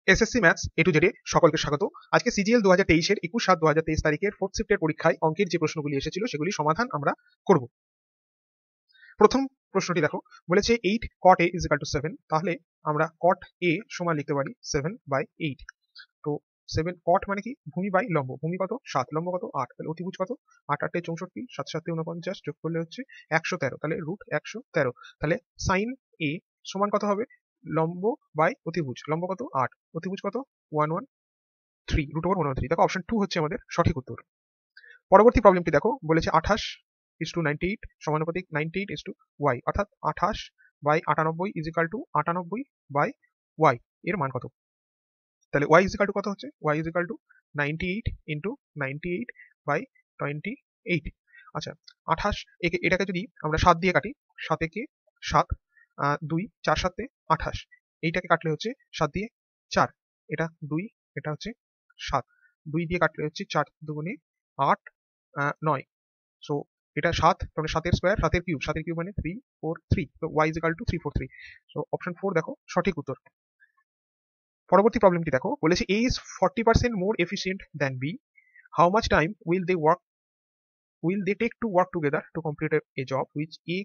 SSC maths এ two জেডে সকলকে স্বাগত। আজকে সিজিএল 2023 এর 21/7/2023 তারিখের 4th শিফটের পরীক্ষায় অঙ্কের যে প্রশ্নগুলি এসেছিল সেগুলি সমাধান আমরা করব। প্রথম প্রশ্নটি দেখো, বলেছে 8 cot a is equal to 7, তাহলে আমরা cot a সমান লিখতে পারি 7/8। তো 7 cot মানে কি, ভূমি বাই লম্ব, ভূমি কত 7, লম্ব কত 8, তাহলে অতিভুজ কত 8 8 64, 7 7 49, যোগ করলে হচ্ছে 113, তাহলে √113। তাহলে sin a সমান কত হবে, লম্ব বাই অতিভুজ, লম্ব কত 8, অতিভুজ কত 113, √113। দেখো অপশন 2 হচ্ছে আমাদের সঠিক উত্তর। পরবর্তী প্রবলেমটি দেখো, বলেছে 28:98 সমানুপাতিক 98:y, অর্থাৎ 28/98 ইজ ইকাল টু 98/y এর মান কত। তাহলে y ইজ ইকাল টু কত হচ্ছে, y is equal two 98 into 98/28। আচ্ছা, 28 এটাকে যদি আমরা 7 দিয়ে কাটি, 7 একে 7, 2 4 7 28, এইটাকে কাটলে হচ্ছে 7 দিয়ে 4, এটা 2, এটা হচ্ছে 7, 2 দিয়ে কাটলে হচ্ছে 4 দুগুণে 8 9। সো এটা 7, তাহলে 7 এর স্কয়ার, 7 এর কিউব, 7 এর কিউব মানে 343। তো y is equal two 343। So option 4 দেখো সঠিক উত্তর। পরবর্তী প্রবলেমটি দেখো, বলেছে a is 40% more efficient than b, how much time will they take to work together to complete a job which a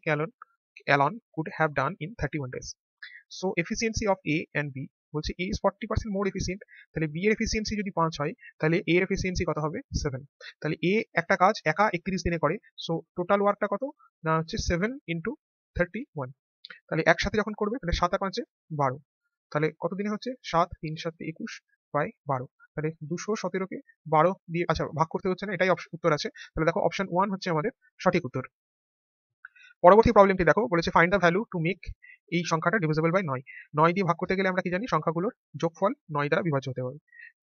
alone could have done in 31 days. So efficiency of a and b, বলছে a is 40% more efficient, তাহলে b এর efficiency যদি 5 হয় তাহলে a এর efficiency কত হবে 7। তাহলে a একটা কাজ একা 31 দিনে করে, সো টোটাল ওয়ার্কটা কত না হচ্ছে 7 ইন্টু 31। তাহলে একসাথে যখন করবে তাহলে 7 আর 5 12, তাহলে কত দিনে হচ্ছে 7 3 7 21/12। তাহলে 217কে 12 দিয়ে আচ্ছা ভাগ করতে হচ্ছে না, এটাই উত্তর আছে। তাহলে দেখো অপশন 1 হচ্ছে আমাদের সঠিক উত্তর। পরবর্তী প্রবলেমটি দেখো, বলেছে find the value to make এই সংখ্যাটা ডিভিজিবল বাই 9। 9 দিয়ে ভাগ করতে গেলে আমরা কি জানি, সংখ্যাগুলোর যোগফল 9 দ্বারা বিভাজ্য হতে হবে।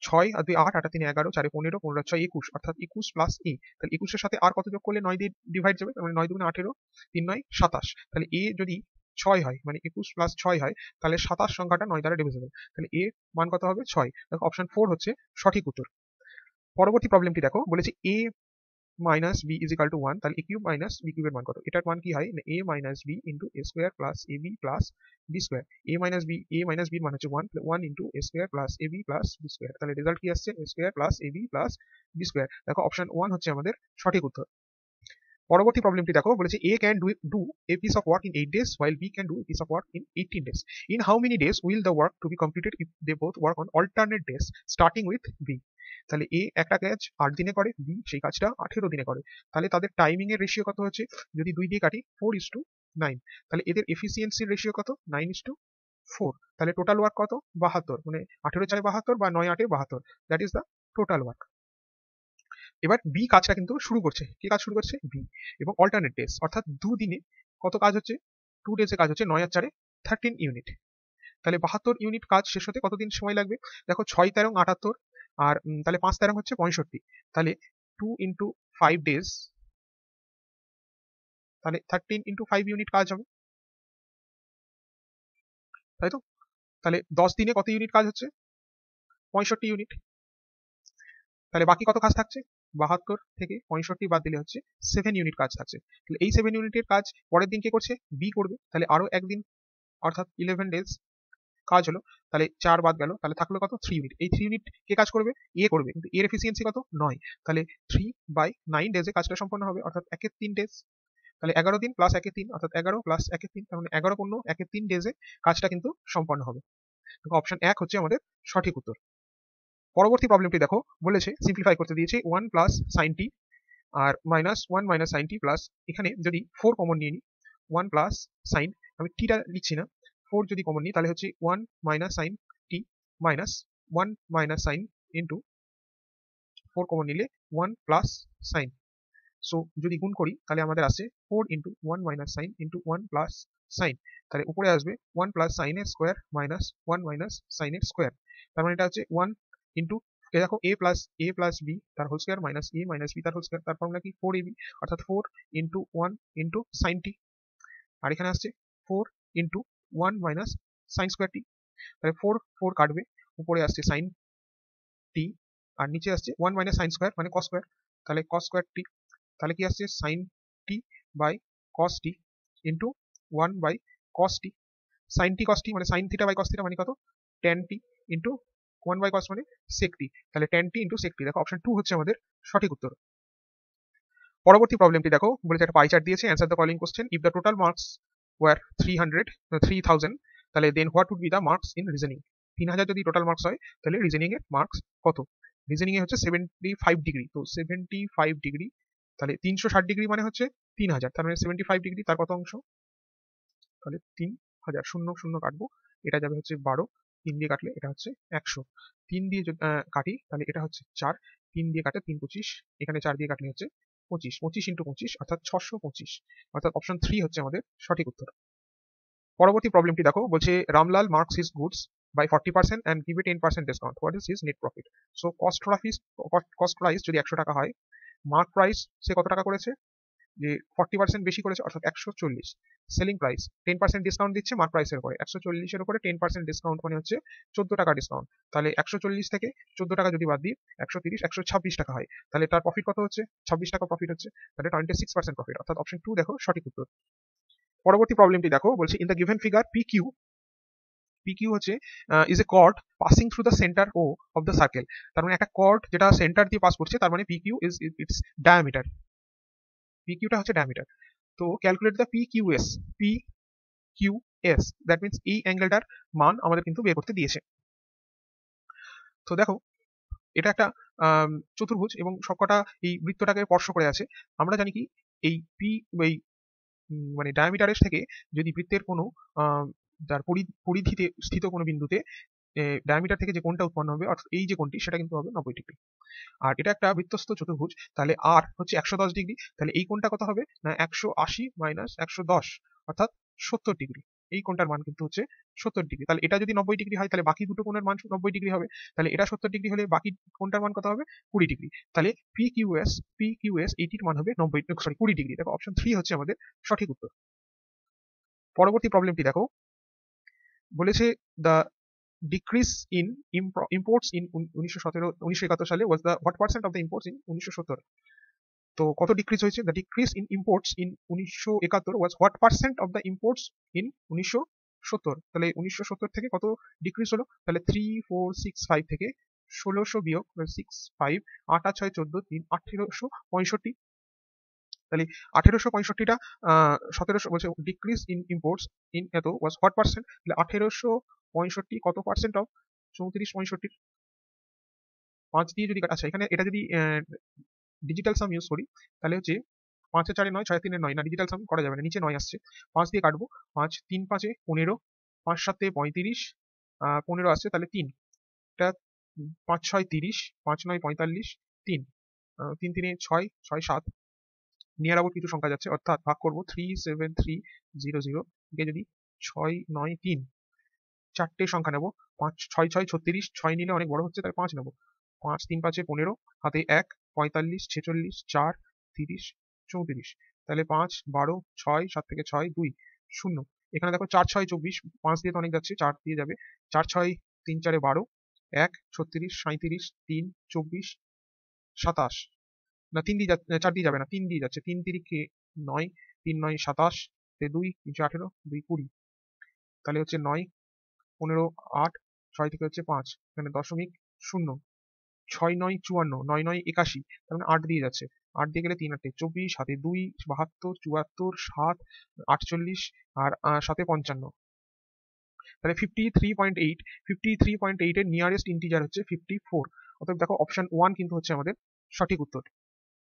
6 আর 2 8, 8 আর 3 11, 4 15, 15 আর 6 21, অর্থাৎ 21 প্লাস a। তাহলে 21 এর সাথে আর কত যোগ করলে 9 দিয়ে ডিভাইড যাবে, তার মানে 9 দুগুণে 18, 3 9 27। তাহলে a যদি 6 হয়, মানে 21 প্লাস 6 হয়, তাহলে 27 সংখ্যাটা 9 দ্বারা ডিভিজিবল। তাহলে a মান কত হবে 6। দেখো অপশন 4 হচ্ছে সঠিক উত্তর। পরবর্তী প্রবলেমটি দেখো, বলেছে a minus b is equal to 1, তাহলে এ কিউব মাইনাস বি কিউবের মান কত। এটার মান কি হয়, এ minus B into A square plus A B plus B square. A minus বির মান হচ্ছে 1, 1 into A square plus A B plus B square. তাহলে রেজাল্ট কি আসছে, এ square plus A B plus B square. দেখো অপশন 1 হচ্ছে আমাদের সঠিক উত্তর। পরবর্তী প্রবলেমটি দেখো, বলেছে a can do a piece of work in 8 days while b can do a piece of work in 18 days. In how many days will the work to be completed if they both work on alternate days starting with b? তাহলে a একটা কাজ 8 দিনে করে, b সেই কাজটা 18 দিনে করে। তাহলে তাদের টাইমিং এর রেশিও কত হচ্ছে, যদি 2 দিয়ে কাটি 4:9, তাহলে এদের এফিসিয়েন্সির রেশিও কত 9:4। তাহলে টোটাল ওয়ার্ক কত 72, মানে 18 4 72 বা 9 8 72, that is the total work. এবার বি কাজটা কিন্তু শুরু করছে, কি কাজ শুরু করছে বি, এবং অল্টারনেট ডেজ, অর্থাৎ দুদিনে কত কাজ হচ্ছে, 2 ডেজে কাজ হচ্ছে 9 আর 4 13 ইউনিট। তাহলে 72 ইউনিট কাজ শেষ হতে কতদিন সময় লাগবে, দেখো 6 13 78, আর তাহলে 5 13 হচ্ছে 65, তাহলে 2 ইন্টু 5 ডেজ, তাহলে 13 ইন্টু 5 ইউনিট কাজ হবে, তাই তো। তাহলে 10 দিনে কত ইউনিট কাজ হচ্ছে 65 ইউনিট। তাহলে বাকি কত কাজ থাকছে, 72 থেকে 65 বাদ দিলে হচ্ছে 7 ইউনিট কাজ থাকছে। তাহলে এই 7 ইউনিটের কাজ পরের দিন কে করছে, বি করবে, তাহলে আরো একদিন অর্থাৎ 11 ডেজ কাজ হলো। তাহলে 4 বাদ গেল, তাহলে থাকলো কত 3 ইউনিট। এই 3 ইউনিট কে কাজ করবে, এ করবে, কিন্তু এর এফিসিয়েন্সি কত 9, তাহলে 3/9 ডেজে কাজটা সম্পন্ন হবে, অর্থাৎ 1 এর 3 ডেজ। তাহলে 11 দিন প্লাস 1 এর 3, অর্থাৎ 11 প্লাস 1 এর 3, তার মানে 11 পূর্ণ 1 এর 3 ডেজে কাজটা কিন্তু সম্পন্ন হবে। অপশন 1 হচ্ছে আমাদের সঠিক উত্তর। পরবর্তী প্রবলেমটি দেখো, বলেছে সিম্পলিফাই করতে দিয়েছে 1 প্লাস সাইন টি আর মাইনাস 1 মাইনাস সাইন টি প্লাস, এখানে যদি 4 কমন নিয়ে নিই, 1 প্লাস সাইন, আমি টিটা লিখছি না, 4 যদি কমন নিই তাহলে হচ্ছে 1 minus sine t minus 1 minus sine into 4 common নিলে 1 প্লাস সাইন। সো যদি গুণ করি তাহলে আমাদের আসছে 4 into 1 minus sine into 1 plus sign. তাহলে উপরে আসবে 1 প্লাস সাইনের স্কোয়ার মাইনাস 1 মাইনাস সাইনের স্কোয়ার। তার মানে এটা হচ্ছে 1 ইন্টু, দেখো এ প্লাস বি তার হোল স্কোয়ার মাইনাস এ মাইনাস বি তার হোল স্কোয়ার, তার ফর্মুলা কি 4ab, অর্থাৎ 4 ইন্টু 1 ইন্টু সাইন টি। আর এখানে আসছে 4 ইন্টু 1 মাইনাস সাইন স্কোয়ার টি। তাহলে 4 4 কাটবে, উপরে আসছে সাইন টি, আর নিচে আসছে 1 মাইনাস সাইন স্কোয়ার মানে কস স্কোয়ার, তাহলে কস স্কোয়ার টি। তাহলে কি আসছে sine t by cos t into 1 by cos t. Sine t cos t মানে sine theta by cos theta মানে কত, tan t into 1 by cos মানে sec t, তাহলে tan t into sec t। দেখো option 2 হচ্ছে আমাদের সঠিক উত্তর। পরবর্তী প্রবলেমটি দেখো, বলেছে একটা পাই চার্ট দিয়েছে, answer the following question. If the total marks were 3000, তাহলে then what would be the marks in reasoning. 3000 যদি টোটাল মার্কস হয় তাহলে রিজনিং এর মার্কস কত? রিজনিং এ হচ্ছে 75 ডিগ্রি, তো 75 ডিগ্রি তাহলে 360 ডিগ্রি মানে হচ্ছে 3000, তার মানে 75 ডিগ্রি তার কত অংশ? তাহলে 3000, শূন্য শূন্য কাটবো, এটা যাবে হচ্ছে 12, 3 দিয়ে কাটলে এটা হচ্ছে 100, 3 দিয়ে যদি কাটি তাহলে এটা হচ্ছে 4, 3 দিয়ে কাটে 3 25, এখানে 4 দিয়ে কাটলে হচ্ছে 25, 25 ইন্টু 25 অর্থাৎ 625, অর্থাৎ অপশন 3 হচ্ছে আমাদের সঠিক উত্তর। পরবর্তী প্রবলেমটি দেখো, বলছে Ramlal marks his goods by 40% and give a 10% discount. What is his net profit? So cost price যদি 100 টাকা হয়, মার্ক প্রাইস সে কত টাকা করেছে? যে 40% বেশি করেছে অর্থাৎ 140। সেলিং প্রাইস 10% ডিসকাউন্ট দিচ্ছে মার্ক প্রাইসের উপরে, 140 এর উপরে 10% ডিসকাউন্ট মানে হচ্ছে 14 টাকা ডিসকাউন্ট। তাহলে 140 থেকে 14 টাকা যদি বাদ দিই 130, 126 টাকা হয়, তাহলে তার প্রফিট কত হচ্ছে? 26 টাকা প্রফিট হচ্ছে, তাহলে 26% প্রফিট, অর্থাৎ অপশন 2 দেখো সঠিক উত্তর। পরবর্তী প্রবলেমটি দেখো, বলছে in the given figure PQ হচ্ছে is a chord passing through the centre O of the circle. তার মানে একটা কর্ড যেটা সেন্টার দিয়ে পাস করছে, তার মানে PQ ইজ ইটস ডায়ামিটার, PQটা হচ্ছে ডায়ামিটার। তো calculate the PQS, that means এই অ্যাঙ্গেলটার মান আমাদের কিন্তু বের করতে দিয়েছে। তো দেখো এটা একটা চতুর্ভুজ এবং সবকটা এই বৃত্তটাকে স্পর্শ করে আছে। আমরা জানি কি এই এই মানে ডায়ামিটারের থেকে যদি বৃত্তের কোনো তার পরিধিতে স্থিত কোনো বিন্দুতে ডায়ামিটার থেকে যে কোণটা উৎপন্ন হবে, অর্থাৎ এই যে কোণটি, সেটা কিন্তু হবে 90 ডিগ্রি। আর এটা একটা বৃত্তস্থ চতুর্ভুজ, তাহলে আর হচ্ছে 110 ডিগ্রি, তাহলে এই কোণটা কত হবে না 180 মাইনাস 110 অর্থাৎ 70 ডিগ্রি। এই কোণটার মান কিন্তু হচ্ছে 70 ডিগ্রি। তাহলে এটা যদি 90 ডিগ্রি হয় তাহলে বাকি দুটো কোণের মান 90 ডিগ্রি হবে, তাহলে এটা 70 ডিগ্রি হলে বাকি কোণটার মান কত হবে? 20 ডিগ্রি। তাহলে PQS এইটির মান হবে 20 ডিগ্রি। দেখো অপশন 3 হচ্ছে আমাদের সঠিক উত্তর। পরবর্তী প্রবলেমটি দেখো, বলেছে the decrease in imports in 1971 সালে was the what percent of the imports in 1970? তো কত ডিক্রিজ হয়েছে? the decrease in imports in 1971 was what percent of the imports in 1970? তাহলে 1970 থেকে কত ডিক্রিজ হলো? তাহলে 3465 থেকে 1600 বিয়োগ 65, 8 আর 6 14, 3 1865। তাহলে 1865টা 1700 বলছে ডিক্রিজ ইন ইম্পোর্টস ইন এত ওয়াজ হোয়াট পার্সেন্ট? তাহলে 1865 কত পার্সেন্ট অফ 3465? 5 দিয়ে যদি আচ্ছা এখানে এটা যদি ডিজিটাল সাম ইউজ করি তাহলে হচ্ছে 5 এ 4 এ 9, 6 এ 3 এ 9, না ডিজিটাল সাম করা যাবে না, নিচে 9 আসছে, 5 দিয়ে কাটবো, 5 3 5 এ 15, 5 7 এ 35, 15 আসছে, তাহলে 3, এটা 5 6 30, 5 9 45, 3 3 3 এ 6, 6 7, নিয়ার অ্যাবাউট কিছু সংখ্যা যাচ্ছে, অর্থাৎ ভাগ করবো 37300 কে যদি 6 9 3, চারটে সংখ্যা নেবো, 5 6 6 36, 6 নিলে অনেক বড় হচ্ছে তাই 5 নেবো, 5 3 5 এ 15, হাতে 1, 45 46, 4 30 34, তাহলে 5 12 6, 7 থেকে 6 2 0। এখানে দেখো 4 6 24, 5 দিয়ে তো অনেক যাচ্ছে, 4 দিয়ে যাবে, 4 6 3 4 এ 12, 1 36 37, 3 24 27, না 3 দিয়ে 4 দিয়ে যাবে না, 3 দিয়ে যাচ্ছে, 3 তিরিকে 9, 3 9 27, 2 3 18, 2 20, তাহলে হচ্ছে 9 15 8, 6 থেকে হচ্ছে 5, এখানে দশমিক 0, 6 9 54, 9 9 81, তার মানে 8 দিয়ে যাচ্ছে, 8 দিয়ে গেলে 3 8 24, হাতে 2 72, 74, 7 48 আর 7 55, তাহলে 53.8 এর নিয়ারেস্ট ইন্টিজার হচ্ছে 54। অতএব দেখো অপশন 1 কিন্তু হচ্ছে আমাদের সঠিক উত্তর।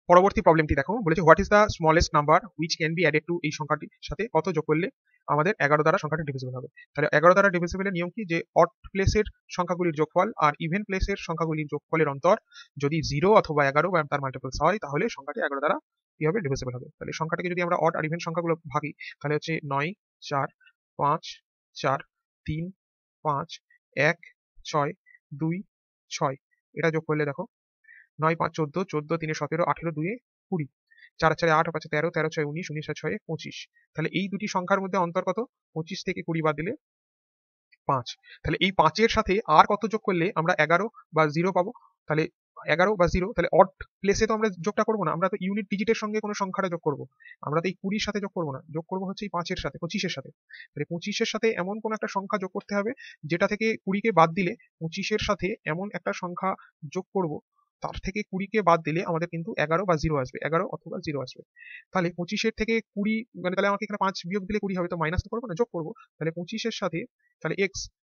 পরবর্তী প্রবলেমটি দেখো, বলেছে what is the smallest number which can be added to, এই সংখ্যাটির সাথে কত যোগ করলে আমাদের 11 দ্বারা সংখ্যাটা ডিভিজিবল হবে। তাহলে 11 দ্বারা ডিভিজিবলের নিয়ম কি, যে অড প্লেসের সংখ্যাগুলির যোগফল আর ইভেন প্লেসের সংখ্যাগুলির যোগফলের অন্তর যদি 0 অথবা 11 বা তার মাল্টিপলস হয় তাহলে সংখ্যাটি 11 দ্বারা কি হবে? ডিভিজিবল হবে। তাহলে সংখ্যাটাকে যদি আমরা অড আর ইভেন সংখ্যাগুলো ভাগি তাহলে হচ্ছে 9 4 5 4 3 5 1 6 2 6, এটা যোগ করলে দেখো 9 5 14, 14 3 17, 18 2 20, 4 4 8 5 13, 13 6 19, 19 6 25, তাহলে এই দুটি সংখ্যার মধ্যে অন্তর কত? 25 থেকে 20 বাদ দিলে 5। তাহলে এই 5 এর সাথে আর কত যোগ করলে আমরা 11 বা 0 পাবো? তাহলে 11 বা 0, তাহলে অড প্লেসে তো আমরা যোগটা করবো না, আমরা তো ইউনিট ডিজিটের সঙ্গে কোনো সংখ্যাটা যোগ করবো। আমরা তো এই 20 সাথে যোগ করবো না, যোগ করবো হচ্ছে এই 5-এর সাথে, 25-এর সাথে। তাহলে 25-এর সাথে এমন কোন একটা সংখ্যা যোগ করতে হবে যেটা থেকে 20-কে বাদ দিলে 25-এর সাথে এমন একটা সংখ্যা যোগ করব তার থেকে 20-কে বাদ দিলে আমাদের কিন্তু 11 বা 0 আসবে, 11 অথবা 0 আসবে। তাহলে 25-এর থেকে 20, মানে তাহলে আমাকে এখানে 5 বিয়োগ দিলে 20 হবে, তো মাইনাস তো করবো না, যোগ করবো। তাহলে 25-এর সাথে তাহলে x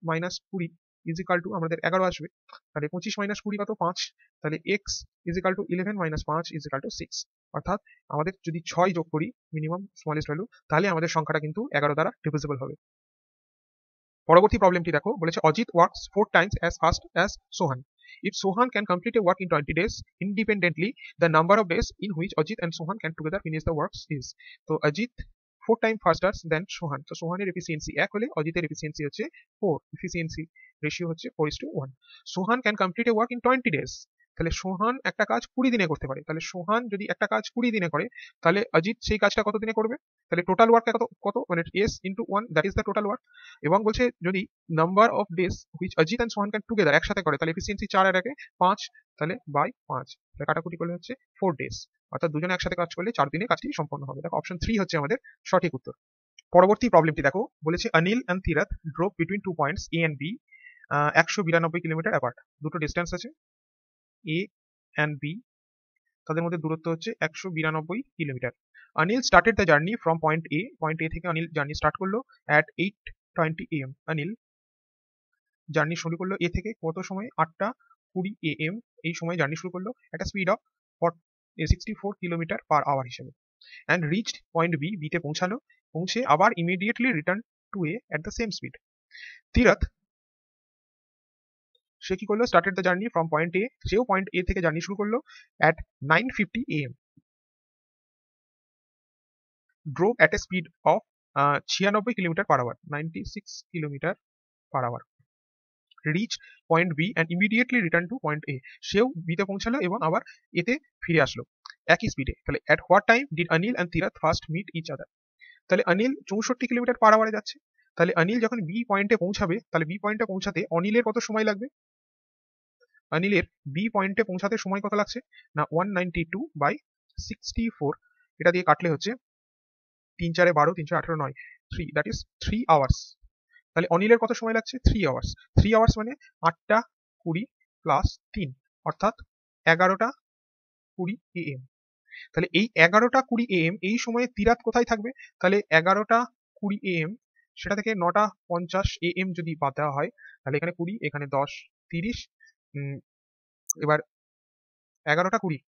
minus 20 is equal two আমাদের 11 আসবে। তাহলে 25 মাইনাস 20 কত? 5। তাহলে x is equal two 11 minus 5 is equal two 6। অর্থাৎ আমাদের যদি 6 যোগ করি মিনিমাম স্মলেস্ট ভ্যালু, তাহলে আমাদের সংখ্যাটা কিন্তু 11 দ্বারা ডিভিজিবল হবে। পরবর্তী প্রবলেমটি দেখো, বলেছে Ajit works 4 Times as fast as Sohan. If Sohan can complete a work in 20 days independently, the number of days in which Ajit and Sohan can together finish the works is. তো Ajit 4 times faster than Sohan. তো সোহানের efficiency 1 হলে অজিতের efficiency হচ্ছে 4, efficiency ratio হচ্ছে 4:1। Sohan can complete a work in 20 days, তাহলে সোহান একটা কাজ 20 দিনে করতে পারে। তাহলে সোহান যদি একটা কাজ 20 দিনে করে, তাহলে অজিত সেই কাজটা কত দিনে করবে? তাহলে টোটাল ওয়ার্ক কত কত, মানে s into 1, that is the total work. এবং বলছে যদি number of days which Ajit and Sohan can together, একসাথে করে, তাহলে এফিসিয়েন্সি 4 আর 1 5, তাহলে বাই 5, তাহলে কাটাকুটি করলে হচ্ছে 4 ডেজ। অর্থাৎ দুজনে একসাথে কাজ করলে 4 দিনে কাজটি সম্পন্ন হবে। দেখো অপশন 3 হচ্ছে আমাদের সঠিক উত্তর। পরবর্তী প্রবলেমটি দেখো, বলেছে Anil and Tirath drove between 2 points A and B 192 kilometre apart. দুটো ডিস্টেন্স আছে এ এন্ড বি, তাদের মধ্যে দূরত্ব হচ্ছে 192 kilometre. Anil started the journey from point A থেকে অনিল জার্নি স্টার্ট করলো অ্যাট 8:20 AM। অনিল জার্নি শুরু করলো এ থেকে কত সময়? 8:20 AM এই সময় জার্নি শুরু করলো একটা speed of 64 kilometre per hour হিসেবে। অ্যান্ড রিচড পয়েন্ট বি, বিতে পৌঁছালো, পৌঁছে আবার immediately return to A at the same speed. Tirath সে কি করলো? Started the journey from point A, সেও পয়েন্ট এ থেকে জার্নি শুরু করলো at 9:50 AM, drove at a speed of 96 kilometre per hour, 96 kilometre per hour. Reach point B and immediately return to point A, সেও বিতে পৌঁছালো এবং আবার এতে ফিরে আসলো একই স্পিডে। তাহলে at what time did Anil and Tirath first meet each other. তাহলে অনিল 64 কিলোমিটার পার আওয়ারে যাচ্ছে, তাহলে অনিল যখন বি পয়েন্টে পৌঁছাবে, তাহলে বি পয়েন্টে পৌঁছাতে অনিলের কত সময় লাগবে? অনিলের বি পয়েন্টে পৌঁছাতে সময় কত লাগছে না 192/64, এটা দিয়ে কাটলে হচ্ছে 3 4 12 3 4 18 9 3, দ্যাট ইজ 3 আওয়ার্স। তাহলে অনিলের কত সময় লাগছে? 3 আওয়ার্স। 3 আওয়ার্স মানে 8:20 প্লাস 3, অর্থাৎ 11:20 AM। তাহলে এই 11:20 AM এই সময়ে তিরাথ কোথায় থাকবে? তাহলে 11:20 AM সেটা থেকে 9:50 AM যদি বাদ দেওয়া হয়, তাহলে এখানে 20, এখানে 10, 30, এবার 11:20,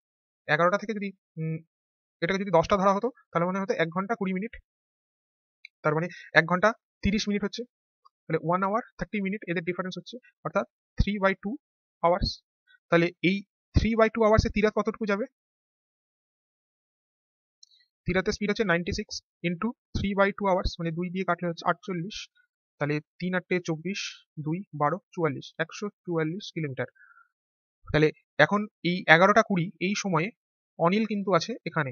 11টা থেকে যদি এটাকে যদি 10টা ধরা হতো, তাহলে মনে হতো 1 ঘন্টা 20 মিনিট, তার মানে 1 ঘন্টা 30 মিনিট হচ্ছে। তাহলে 1 আওয়ার 30 মিনিট, এদের ডিফারেন্স হচ্ছে, অর্থাৎ 3/2 আওয়ার্স। তাহলে এই 3/2 আওয়ার্সে তিরাথ কতটুকু যাবে? তিরাথের স্পিড হচ্ছে 96 ইন্টু 3/2 আওয়ার্স, মানে 2 দিয়ে কাটলে হচ্ছে 48, তাহলে 3 8 24, 2 12 44, 144 কিলোমিটার। তাহলে এখন এই 11:20 এই সময়ে অনিল কিন্তু আছে এখানে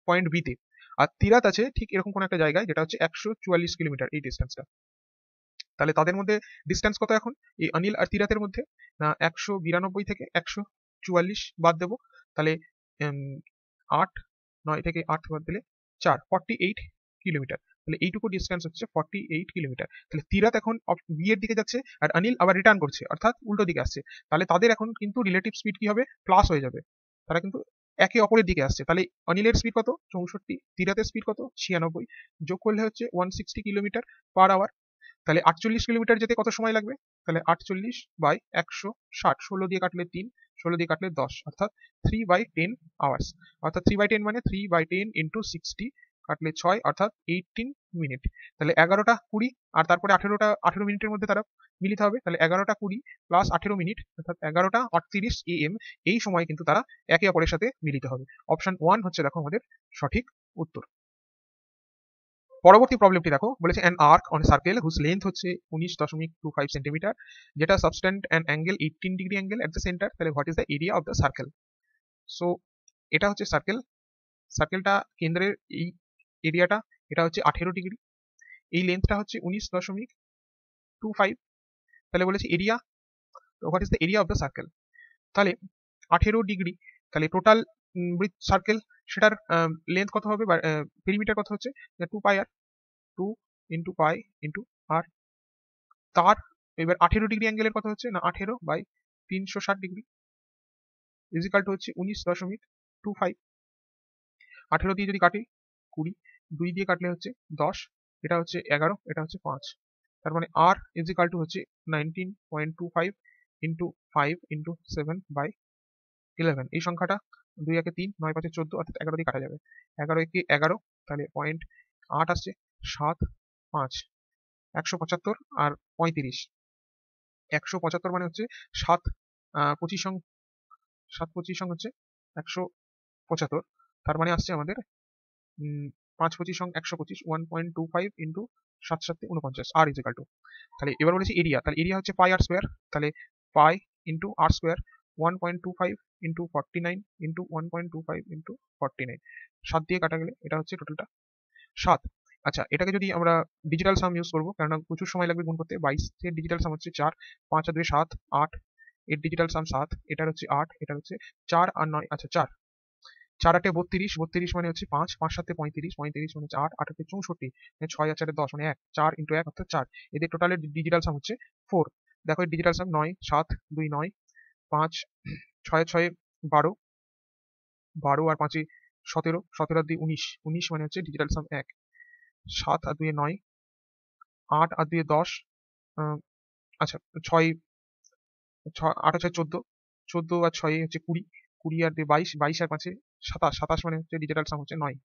পয়েন্ট বিতে, আর তিরাথ আছে ঠিক এরকম কোন একটা জায়গায় যেটা হচ্ছে 144 কিলোমিটার এই ডিস্টেন্সটা। তাহলে তাদের মধ্যে ডিস্টেন্স কত এখন এই অনিল আর তিরাথের মধ্যে? না 192 থেকে 144 বাদ দেবো, তাহলে 8, 9 থেকে 8 বাদ দিলে 4, 48 কিলোমিটার। তাহলে এইটুকু ডিস্টেন্স হচ্ছে 48 কিলোমিটার। তাহলে তিরাথ এখন বি এর দিকে যাচ্ছে আর অনিল আবার রিটার্ন করছে, অর্থাৎ উল্টো দিকে আসছে। তাহলে তাদের এখন কিন্তু রিলেটিভ স্পিড কি হবে? প্লাস হয়ে যাবে, তারা কিন্তু একে অপরের দিকে আসছে। তাহলে অনিলের স্পিড কত? 64, তিরাথের স্পিড কত? 96, যোগ করলে হচ্ছে 160 কিলোমিটার পার আওয়ার। তাহলে 48 কিলোমিটার যেতে কত সময় লাগবে? তাহলে 48/160, 16 দিয়ে কাটলে 3, 16 দিয়ে কাটলে 10, অর্থাৎ 3/10 আওয়ার্স। অর্থাৎ 3/10 মানে 3/10 ইন্টু 60 কাটলে 6, অর্থাৎ 18 মিনিট। তাহলে 11:20 আর তারপরে 18 মিনিটের মধ্যে তারা মিলিত হবে। তাহলে 11:20 প্লাস 18 মিনিট, অর্থাৎ 11:38 AM এই সময় কিন্তু তারা একে অপরের সাথে মিলিত হবে। অপশন 1 হচ্ছে দেখো আমাদের সঠিক উত্তর। পরবর্তী প্রবলেমটি দেখো, বলেছে an arc on circle whose length হচ্ছে 19.25 সেন্টিমিটার, যেটা subtend an angle 18 degree angle at the centre. তাহলে what is the area of the circle? So এটা হচ্ছে সার্কেল, সার্কেলটা কেন্দ্রের এই এরিয়াটা এটা হচ্ছে 18 ডিগ্রি, এই লেন্থটা হচ্ছে 19.25। তাহলে বলেছে area, what is the area of the circle? তাহলে 18 ডিগ্রি, তাহলে টোটাল সার্কেল সেটার লেন্থ কত হবে বা পেরিমিটার কত হচ্ছে 2 পাই আর, 2 × পাই × আর। তার এবার 18 ডিগ্রি অ্যাঙ্গেলের কত হচ্ছে না 18/360 ডিগ্রি ইজিক্যাল টু হচ্ছে 19.25। 18 দিয়ে যদি কাটি 20, 2 দিয়ে কাটলে হচ্ছে 10, এটা হচ্ছে 11, এটা হচ্ছে 5। তার মানে আর ইজিক্যাল টু হচ্ছে 19.25 ইন্টু 5 ইন্টু 7/11। এই সংখ্যাটা 2 একে 3, 9 5 14, অর্থাৎ 11 দিয়ে কাটা যাবে। 11 একে 11, তাহলে 0.8 আসছে, 7 5 175 আর 35। 175 মানে হচ্ছে 7 25 7 25 হচ্ছে 175। তার মানে আসছে আমাদের 5 25 125, 1.25 ইন্টু 7 7 49, আর ইজিক্যাল টু। তাহলে এবার বলেছি এরিয়া, তাহলে এরিয়া হচ্ছে পাই আর স্কোয়ার, তাহলে পাই ইন্টু আর স্কোয়ার 1.25 ইন্টু 49 ইন্টু 1.25 ইন্টু 49, 7 দিয়ে কাটা গেলে এটা হচ্ছে টোটালটা 7। আচ্ছা, এটাকে যদি আমরা ডিজিটাল সাম ইউজ করবো, কেননা প্রচুর সময় লাগবে গুণ করতে। 22 এর ডিজিটাল সাম হচ্ছে 4, 5 আর 2 7, 8, এর ডিজিটাল সাম 7, এটার হচ্ছে 8, এটার হচ্ছে 4 আর 9, আচ্ছা 4, 4 8 32, 32 মানে হচ্ছে 5, 5 7 35, 35 মানে হচ্ছে 8, 8 8 64, 6 আর 4 10 মানে 1, 4 ইন্টু 1 অর্থাৎ 4। এদের টোটালের ডিজিটাল সাম হচ্ছে 4। দেখো এর ডিজিটাল সাম 9 7 2 9, 5 6 6 12, 12 আর 5 17, 17 আর 2 19, 19 মানে হচ্ছে ডিজিটাল সাম 1, 7 আর 2 9, 8 আর 2 10, আচ্ছা 6 8 আর 6 14, 14 আর 6 হচ্ছে 20, 20 আর 2 22, 22 আর 5 27, 27 মানে হচ্ছে ডিজিটাল সাম হচ্ছে 9,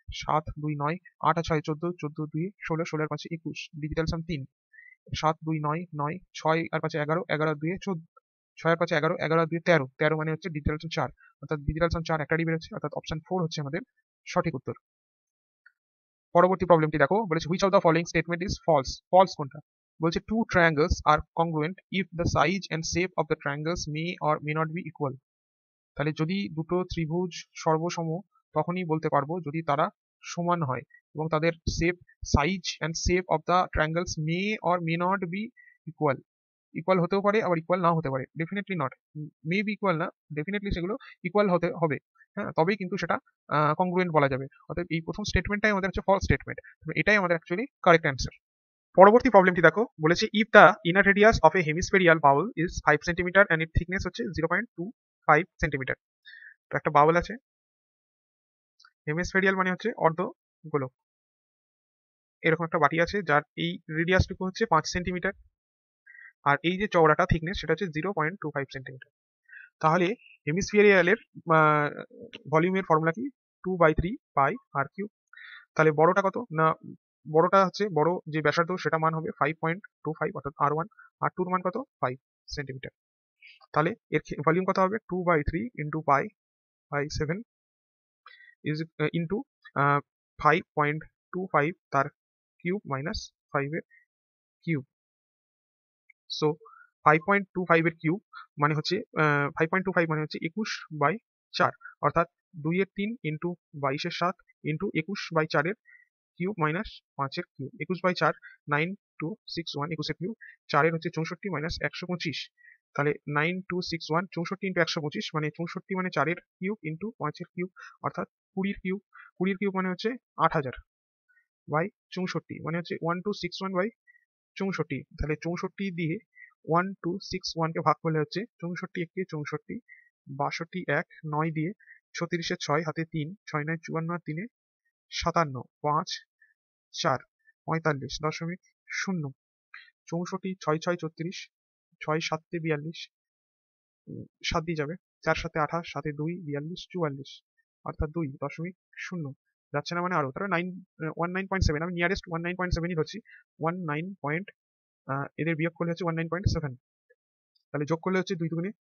7 2 9, 8 আর 6 14, 14 2 16, 16 আর 5 21, ডিজিটাল সাম 3, 7 2 9 9, 6 আর 5 11, 11 আর 2 14, 6 আর 5 11, 11 আর 2 13, 13 মানে হচ্ছে ডিজিটাল সাম 4, অর্থাৎ ডিজিটাল সাম 4 একটারই বেরোচ্ছে, অর্থাৎ অপশন 4 হচ্ছে আমাদের সঠিক উত্তর। পরবর্তী প্রবলেমটি দেখো, বলেছে which of the following statement is false. False কোনটা? বলছে two triangles are congruent if the size and shape of the triangles may or may not be equal. তাহলে যদি দুটো ত্রিভুজ সর্বসম তখনই বলতে পারবো যদি তারা সমান হয় এবং তাদের shape, size and shape of the triangles may or may not be equal. Equal হতেও পারে আবার ইকুয়াল নাও হতে পারে, definitely not, may be equal না, ডেফিনেটলি সেগুলো ইকুয়াল হতে হবে। হ্যাঁ, তবেই কিন্তু সেটা কংগ্রুয়েন্ট বলা যাবে। অর্থাৎ এই প্রথম স্টেটমেন্টটাই আমাদের হচ্ছে ফলস স্টেটমেন্ট, এটাই আমাদের অ্যাকচুয়ালি কারেক্ট অ্যান্সার। পরবর্তী প্রবলেমটি দেখো, বলেছে if the inner radius of a hemispherical bowl is 5 centimetre and it thickness হচ্ছে 0.25 সেন্টিমিটার। তো একটা বাউল আছে, হেমিস্ফেরিয়াল মানে হচ্ছে অর্ধ গোলক, এরকম একটা বাটি আছে যার এই রেডিয়াসটুকু হচ্ছে 5 সেন্টিমিটার, আর এই যে চওড়াটা থিকনেস সেটা হচ্ছে 0.25 সেন্টিমিটার। তাহলে হেমিস্ফিয়ারিয়ালের ভলিউমের ফর্মুলা কি? 2/3 পাই আর কিউব। তাহলে বড়টা কত না, বড়টা হচ্ছে বড় যে ব্যাসার্ধ সেটা মান হবে 5.25 অর্থাৎ R1, আর টুর মান কত 5 সেন্টিমিটার। তাহলে এর ভলিউম কত হবে 2/3 ইন্টু পাই/7 ইজ ইন্টু 5.25 তার কিউব মাইনাস 5 এর কিউব। সো 5.25 এর কিউব মানে হচ্ছে 5.25 মানে হচ্ছে 21/4, অর্থাৎ 2 এর 3 ইন্টু 22 এর 7 ইন্টু 21/4 এর কিউব মাইনাস 5 এর কিউব। 21/4 9261, 21 এর কিউব, 4 এর হচ্ছে 64 মাইনাস 125, তাহলে 9261 64 ইন্টু 125 মানে 64 মানে 4 এর কিউব ইন্টু 5 এর কিউব, অর্থাৎ 20 এর কিউব। 20 এর কিউব মানে হচ্ছে 8000 বাই 64 মানে হচ্ছে 1261 বাই 64। তাহলে 64 দিয়ে 1261 কে ভাগ করলে হচ্ছে 64 একে 64, 62 1, 9 দিয়ে 36 এর 6 হাতে 3, 6 9 54 আর 3 57, 5 4 45.0, 64 6 6 34, 6 7 42, 7 দিয়ে যাবে, 4 7 28, 7 2 42 44, অর্থাৎ 2.0 যাচ্ছে না মানে আরো, তাহলে 19.7, আমি নিয়ারেস্ট 19.7ই ধরছি। 19 এদের বিয়োগ করলে হচ্ছে 19.7, তাহলে যোগ করলে হচ্ছে 2 দুগুণে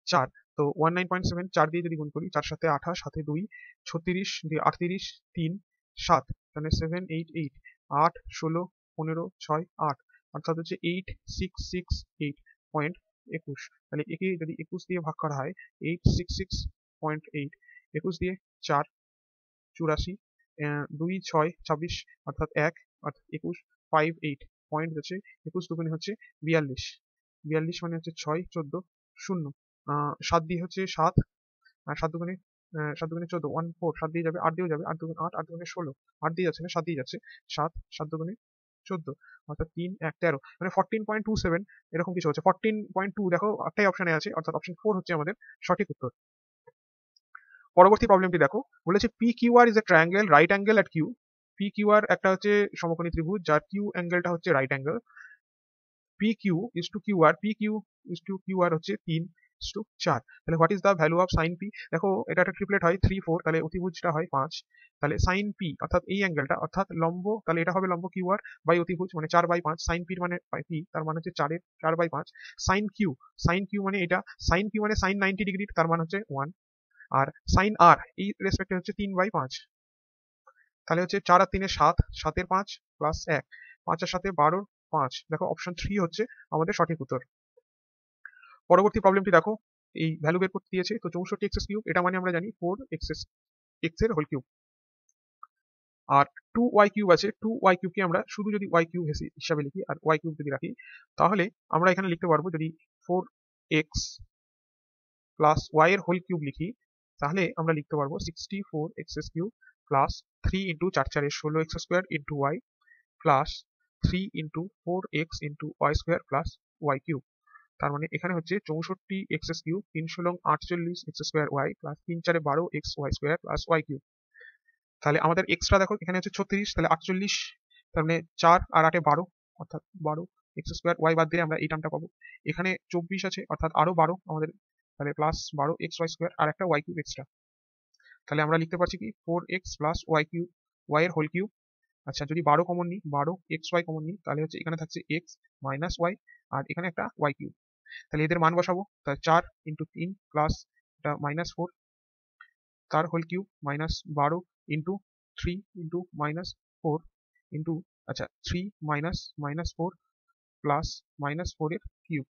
4, তো 19.7 4 দিয়ে যদি গুণ করি, 4 7 28, সাথে 2 36 দিয়ে 38 3 7, তাহলে 7 8 8 8 16 15 6 8, অর্থাৎ হচ্ছে 8668.21। তাহলে একে যদি 21 দিয়ে ভাগ করা হয় 866.8, 21 দিয়ে 4 84, 2 6 26, অর্থাৎ 1, অর্থাৎ 21 58 পয়েন্ট হচ্ছে 21 দুগুণে হচ্ছে 42, 42 মানে হচ্ছে 6 14 0। 7 দিয়ে হচ্ছে 7, আর 7 দুগুণে 14, 14, 7 দিয়ে যাবে, 8 দিয়েও যাবে, 8 দুগুণে 8, 8 দুগুণে 16, 8 দিয়ে যাচ্ছে না, 7 দিয়ে যাচ্ছে, 7, 7 দুগুণে 14, অর্থাৎ 3, 1, 13, মানে 14.27 এরকম কিছু হচ্ছে। 14.2 দেখো একটাই অপশনে আছে, অর্থাৎ অপশন 4 হচ্ছে আমাদের সঠিক উত্তর। পরবর্তী প্রবলেমটি দেখো, বলেছে P Q R is a triangle right angle at Q. P Q R একটা হচ্ছে সমকোণী ত্রিভুজ যার কিউ অ্যাঙ্গেলটা হচ্ছে right angle. P Q is to Q R, P Q is to Q R হচ্ছে 3 ইজ টু 4। তাহলে what is the value of sine P? দেখো এটা একটা ট্রিপলেট হয় 3 4, তাহলে অতিভুজটা হয় 5। তাহলে সাইন পি অর্থাৎ এই অ্যাঙ্গেলটা অর্থাৎ লম্ব, তাহলে এটা হবে লম্ব কিউ আর বাই অতিভুজ মানে 4/5, সাইন পির মানে পি তার মানে হচ্ছে 4/5, সাইন কিউ মানে এটা, সাইন কিউ মানে সাইন 90 ডিগ্রি তার মানে হচ্ছে 1, আর সাইন আর এই রেসপেক্টে হচ্ছে 3/5। তাহলে হচ্ছে 4 আর 3 এর 7, 7 এর 5 প্লাস 1, 5 আর 7 এ 12, 5। দেখো অপশন 3 হচ্ছে আমাদের সঠিক উত্তর। পরবর্তী প্রবলেমটি দেখো, এই ভ্যালু বের করতে দিয়েছে, তো 64x কিউব এটা মানে আমরা জানি 4x এর হোল কিউব, আর 2y কিউব আছে, 2y কিউবকে আমরা শুধু যদি y কিউব হিসাবে লিখি আর y কিউব যদি রাখি, তাহলে আমরা এখানে লিখতে পারবো যদি 4x প্লাস y এর হোল কিউব লিখি, তাহলে আমরা লিখতে পারবো 64x cube plus 3 into 4 4 16x square into y plus 3 into 4x into y square plus y cube. তার মানে এখানে হচ্ছে 64x cube 3 ষোলং 48x square y plus 3 4 12x y square plus y cube. তাহলে আমাদের এক্সট্রা দেখো এখানে হচ্ছে 36, তাহলে 48, তার মানে 4 আর 8 এ 12, অর্থাৎ 12x স্কোয়ার y বাদ দিলে আমরা এই টার্মটা পাবো। এখানে 24 আছে অর্থাৎ আরো 12 আমাদের, তাহলে প্লাস 12x y স্কোয়ার আর একটা y কিউব এক্সট্রা। তাহলে আমরা লিখতে পারছি কি 4x plus y cube, y এর হোল কিউব। আচ্ছা যদি 12 কমন নিই, 12xy কমন নিই, তাহলে হচ্ছে এখানে থাকছে x মাইনাস y আর এখানে একটা y কিউব। তাহলে এদের মান বসাবো, তাহলে 4 ইন্টু 3 প্লাস এটা -4 তার whole cube minus 12 into 3 into -4 into, আচ্ছা 3 -4 প্লাস -4 এর কিউব।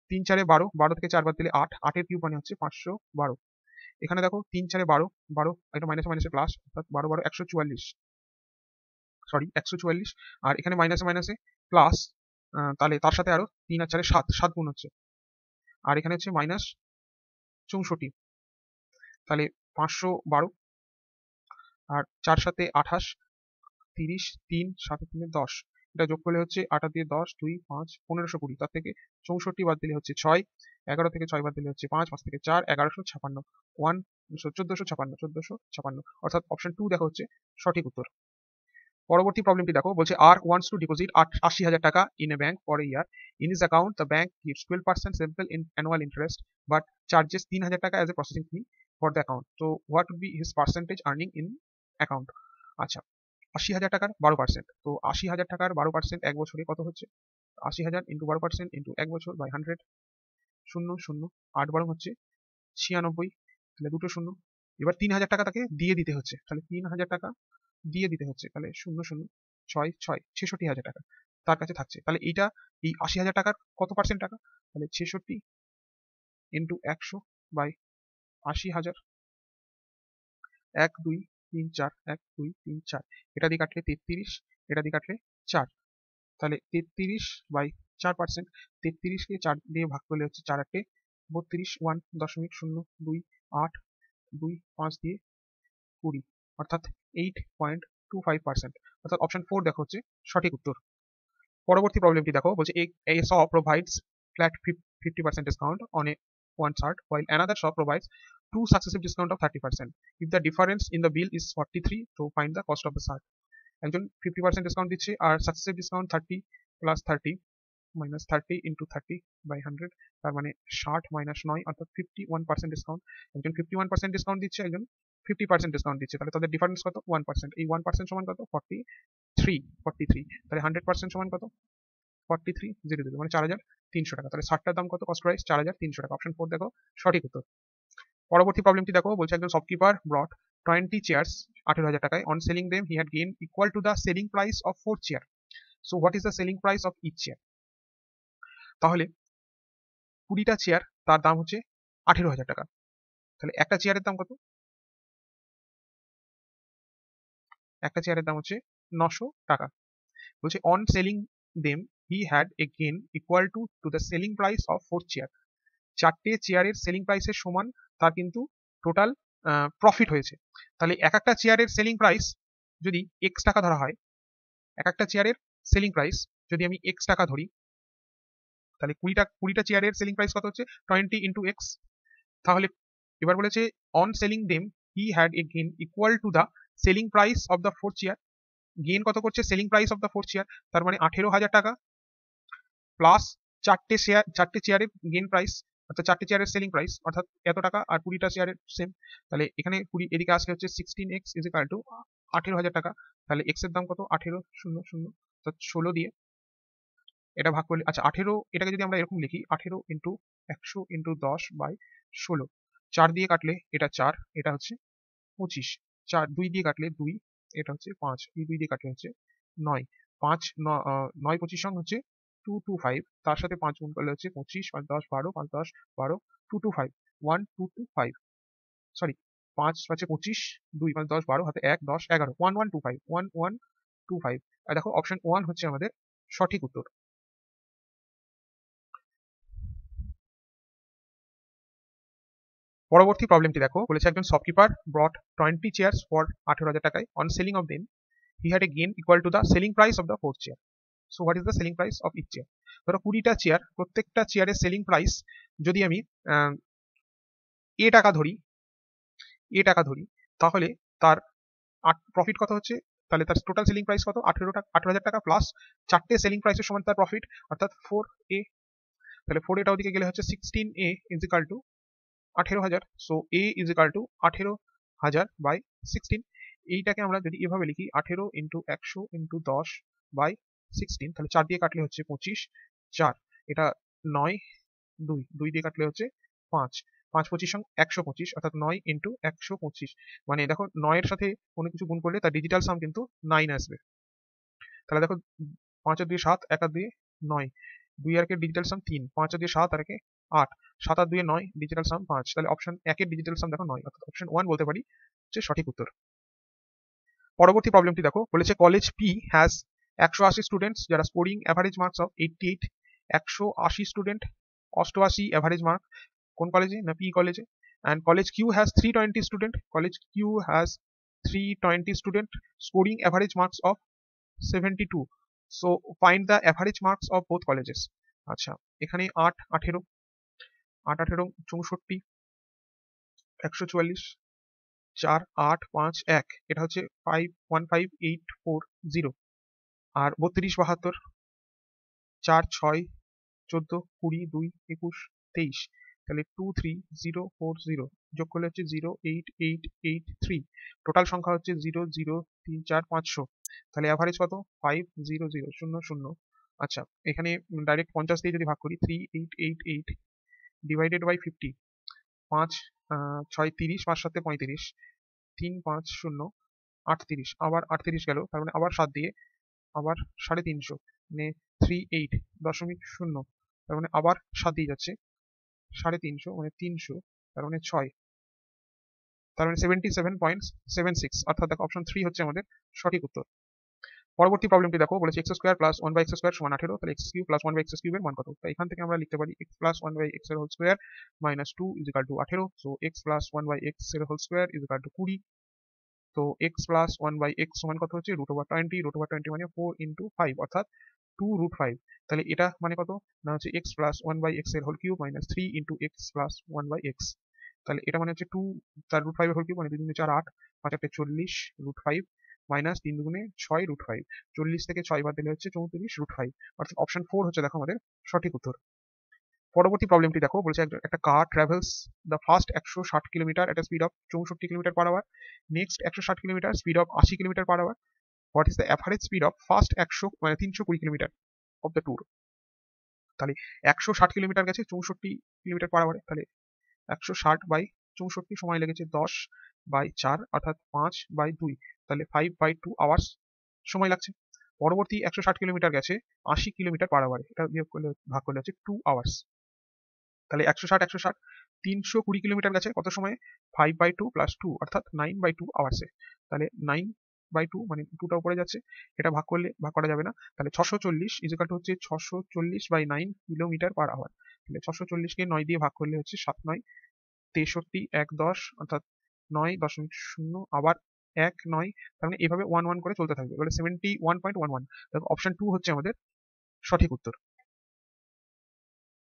3 4 এ 12, 12 থেকে 4 বাদ দিলে 8, 8 এর কিউব মানে হচ্ছে 512। এখানে দেখো 3 4 এ 12, 12 এটা মাইনাসে মাইনাসে প্লাস, অর্থাৎ 12 12 144, সরি 144, আর এখানে মাইনাসে মাইনাসে প্লাস, তাহলে তার সাথে আরো 3 আর 4 এ 7, 7 গুণ হচ্ছে, আর এখানে হচ্ছে -64, তাহলে 512 আর 4 সাথে 28, 30, 3 7 3 10, এটা যোগ করলে হচ্ছে 8 দিয়ে 10 2 5 1520, তার থেকে 64 বাদ দিলে হচ্ছে 6, 11 থেকে 6 বাদ দিলে হচ্ছে 5, 5 থেকে 4 1156, 1456, অর্থাৎ অপশন 2 দেখা হচ্ছে সঠিক উত্তর। পরবর্তী প্রবলেমটি দেখো, বলছে আর ওয়ান্টস টু ডিপোজিট 80,000 টাকা in a bank for a year. In his account the bank gives 12% simple in annual interest but charges 3,000 টাকা as a processing fee for the account. So what would be his percentage earning in account? আচ্ছা 80,000 টাকার 12%, তো 80,000 টাকার 12% এক বছরে কত হচ্ছে? 80,000 into 12% into এক বছর বাই 100, 0 0 8 12 হচ্ছে 96, তাহলে দুটো শূন্য। এবার 3,000 টাকা তাকে দিয়ে দিতে হচ্ছে, তাহলে 3,000 টাকা দিয়ে দিতে হচ্ছে, তাহলে 0 0 6 6 66,000 টাকা তার কাছে থাকছে। তাহলে এইটা এই 80,000 টাকার কত পার্সেন্ট টাকা? তাহলে 66 ইন্টু 100 বাই 80,000, 1 2 3 4 1 2 3 4, এটা দিয়ে কাটলে 33, এটা দিয়ে কাটলে 4, তাহলে 33 বাই 4%, 33কে 4 দিয়ে ভাগ করলে হচ্ছে 4 8 32, 1.028, 2 5 দিয়ে 20, অর্থাৎ 8.25%, অর্থাৎ অপশন 4 দেখো হচ্ছে সঠিক উত্তর। পরবর্তী প্রবলেমটি দেখো, বলছে a shop provides flat 50% discount on a one shirt while another shop provides two successive discount of 30%. If the difference in the bill is 43, so find the cost of the shirt. একজন 50% discount দিচ্ছে আর successive discount 30 plus 30 minus 30 into 30 by 100, তার মানে 60 minus 9 অর্থাৎ 51% discount. একজন 51% discount দিচ্ছে, একজন 50% discount দিচ্ছে, তাহলে তাদের ডিফারেন্স কত? 1%। এই 1% সমান কত? 43, তাহলে 100% সমান কত? 43 0 0, মানে 4,300 টাকা। তাহলে 60টার দাম কত? কস্ট প্রাইস 4,300 টাকা। অপশন 4 দেখো সঠিক উত্তর। পরবর্তী প্রবলেমটি দেখো, বলছে একজন শপকিপার ব্রট 20 চেয়ার্স 18,000 টাকায়। On selling them he had gain equal to the selling price of 4 chair. So what is the selling price of each chair? তাহলে 20টা চেয়ার তার দাম হচ্ছে 18,000 টাকা, তাহলে একটা চেয়ারের দাম কত? একটা চেয়ারের দাম হচ্ছে 900 টাকা। বলছে on selling them he had a gain equal to the selling price of 4 chair. চারটে চেয়ারের সেলিং প্রাইসের সমান তার কিন্তু টোটাল প্রফিট হয়েছে। তাহলে এক একটা চেয়ারের সেলিং প্রাইস যদি এক্স টাকা ধরা হয়, এক একটা চেয়ারের সেলিং প্রাইস যদি আমি এক্স টাকা ধরি, তাহলে কুড়িটা চেয়ারের সেলিং প্রাইস কত হচ্ছে 20 ইন্টু এক্স। তাহলে এবার বলেছে on selling them he had a gain equal to the selling price of the fourth chair. Gain কত করছে selling price of the fourth chair, তার মানে 18,000 টাকা প্লাস চারটে চেয়ারের গেইন প্রাইস অর্থাৎ চারটে চেয়ারের সেলিং প্রাইস অর্থাৎ এত টাকা, আর 20টা চেয়ারের সেম। তাহলে এখানে 20 এদিকে আসলে হচ্ছে 16x ইজ ইকুয়াল টু 18,000 টাকা। তাহলে এক্স এর দাম কত 18,000 অর্থাৎ 16 দিয়ে এটা ভাগ করলে, আচ্ছা 18, এটাকে যদি আমরা এরকম লিখি 18 ইন্টু 100 ইন্টু 10/16, 4 দিয়ে কাটলে এটা 4, এটা হচ্ছে 25, 4 2 দিয়ে কাটলে 2, এটা হচ্ছে 5, এই 2 দিয়ে কাটলে হচ্ছে 9, 5 9 25 সং হচ্ছে 225, তার সাথে 5 গুণ করলে হচ্ছে 25, 5 10 12, 5 10 12, 225, 1225, সরি 5 5 25, 2 5 10 12, হাতে 1 10 11, 1125, 1125। আর দেখো অপশন 1 হচ্ছে আমাদের সঠিক উত্তর। পরবর্তী প্রবলেমটি দেখো, বলেছে একজন শপকিপার ব্রট 20 চেয়ার্স ফর 18,000 টাকায়। On selling of them he had a gain equal to the selling price of the fourth chair. So what is the selling price of each chair? ধরো 20টা চেয়ার, প্রত্যেকটা চেয়ারের সেলিং প্রাইস যদি আমি এ টাকা ধরি, তাহলে তার প্রফিট কত হচ্ছে, তাহলে তার টোটাল সেলিং প্রাইস কত 18,000 টাকা প্লাস চারটে সেলিং প্রাইসের সমান তার প্রফিট অর্থাৎ 4a। তাহলে 4 এটা ওদিকে গেলে হচ্ছে 16a is equal two 18,000। So a is equal two 18,000/16। এইটাকে আমরা যদি এভাবে লিখি 18 ইন্টু 100 ইন্টু 10/16, তাহলে 4 দিয়ে কাটলে হচ্ছে 25, 4 এটা 9, 2 দিয়ে কাটলে হচ্ছে 5, 5 25 সং 125, অর্থাৎ 9 ইন্টু 125। মানে দেখো 9 এর সাথে কোনো কিছু গুণ করলে তার ডিজিটাল সাম কিন্তু 9 আসবে। তাহলে দেখো 5 আর 2 7, 1 আর 2 9, 2 আর 1 ডিজিটাল সাম 3, 5 আর 2 7 আর 1 8, 7 আর 2 9, ডিজিটাল সাম 5। তাহলে অপশন 1 এর ডিজিটাল সাম দেখো 9, অর্থাৎ অপশন 1 বলতে পারি হচ্ছে সঠিক উত্তর। পরবর্তী প্রবলেমটি দেখো, বলেছে কলেজ পি হ্যাজ 180 স্টুডেন্টস যারা scoring average marks of 88, 180 student 88 average mark কোন কলেজে না পি কলেজে। And college Q has 320 student, college Q has 320 student scoring average marks of 72। So find the average marks of both colleges. আচ্ছা এখানে 8 18, 8 18 64, 144, 4 8 5 1, এটা হচ্ছে 515840। আর 32 72, 4 6 14 20 2 21 23, তাহলে 23040 যোগ করলে হচ্ছে 08883। টোটাল সংখ্যা হচ্ছে 0034500। তাহলে অ্যাভারেজ কত 50000। আচ্ছা এখানে ডাইরেক্ট 50 দিয়ে যদি ভাগ করি 3888 ডিভাইডেড বাই 50, 5 6 30, 5 7 35, 3 5 0 38, আবার 38 গেল, তার মানে আবার 7 দিয়ে আবার 350, মানে 38.0, তার মানে আবার 7 দিয়ে যাচ্ছে 350, মানে 300, তার মানে 6, তার মানে 77.76, অর্থাৎ দেখো অপশন 3 হচ্ছে আমাদের সঠিক উত্তর। পরবর্তী প্রবলেমটি দেখো, বলেছে x square plus 1/x square সমান 18, তাহলে এক্স কিউব প্লাস 1/x কিউবের মান কত? তাই এখান থেকে আমরা লিখতে পারি এক্স প্লাস 1/x এর whole square minus 2 is equal to 18। So x plus 1/x এর whole square is equal to 20। তো এক্স প্লাস 1/x সমান কত হচ্ছে √20, √20 মানে 4 ইন্টু 5 অর্থাৎ 2√5। তাহলে এটা মানে কত না হচ্ছে এক্স প্লাস 1/x এর whole cube minus 3 into x plus 1/x। তাহলে এটা মানে হচ্ছে 2 তার √5 এর হোল কিউব মানে 2 2 4 8, 5 8 40 √5 মাইনাস 3 2 6 √5, 40 থেকে 6 বাদ দিলে হচ্ছে 34 √5, অর্থাৎ অপশন 4 হচ্ছে দেখো আমাদের সঠিক উত্তর। পরবর্তী প্রবলেমটি দেখো, বলছে একটা car travels the first 160 kilometre at speed of 64 kilometre per hour, next 160 kilometre speed of 80 kilometre per hour. What is the average speed of first 100 মানে 320 কিলোমিটার অফ দ্য ট্যুর। তাহলে 160 কিলোমিটার গেছে 64 কিলোমিটার পার আওয়ারে, তাহলে 160/64 সময় লেগেছে 10/4 অর্থাৎ 5/2, তাহলে 5/2 hours সময় লাগছে। পরবর্তী 160 কিলোমিটার গেছে 80 কিলোমিটার পার আওয়ারে, এটা বিয়োগ করলে ভাগ করলে হচ্ছে 2 আওয়ার্স। তাহলে 160 320 কিলোমিটার গেছে কত সময়ে 5/2 প্লাস 2 অর্থাৎ 9/2 আওয়ার্সে। তাহলে 9/2 মানে 2টা উপরে যাচ্ছে, এটা ভাগ করা যাবে না। তাহলে 640 ইজ ইকুয়াল টু হচ্ছে 640/9 কিলোমিটার পার আওয়ার। তাহলে 640 কে 9 দিয়ে ভাগ করলে হচ্ছে 7 9 63 1 10 অর্থাৎ 9.0 আবার 1 9, তার মানে এভাবে 1 1 করে চলতে থাকবে। এবারে 71.11, দেখো অপশন 2 হচ্ছে আমাদের সঠিক উত্তর।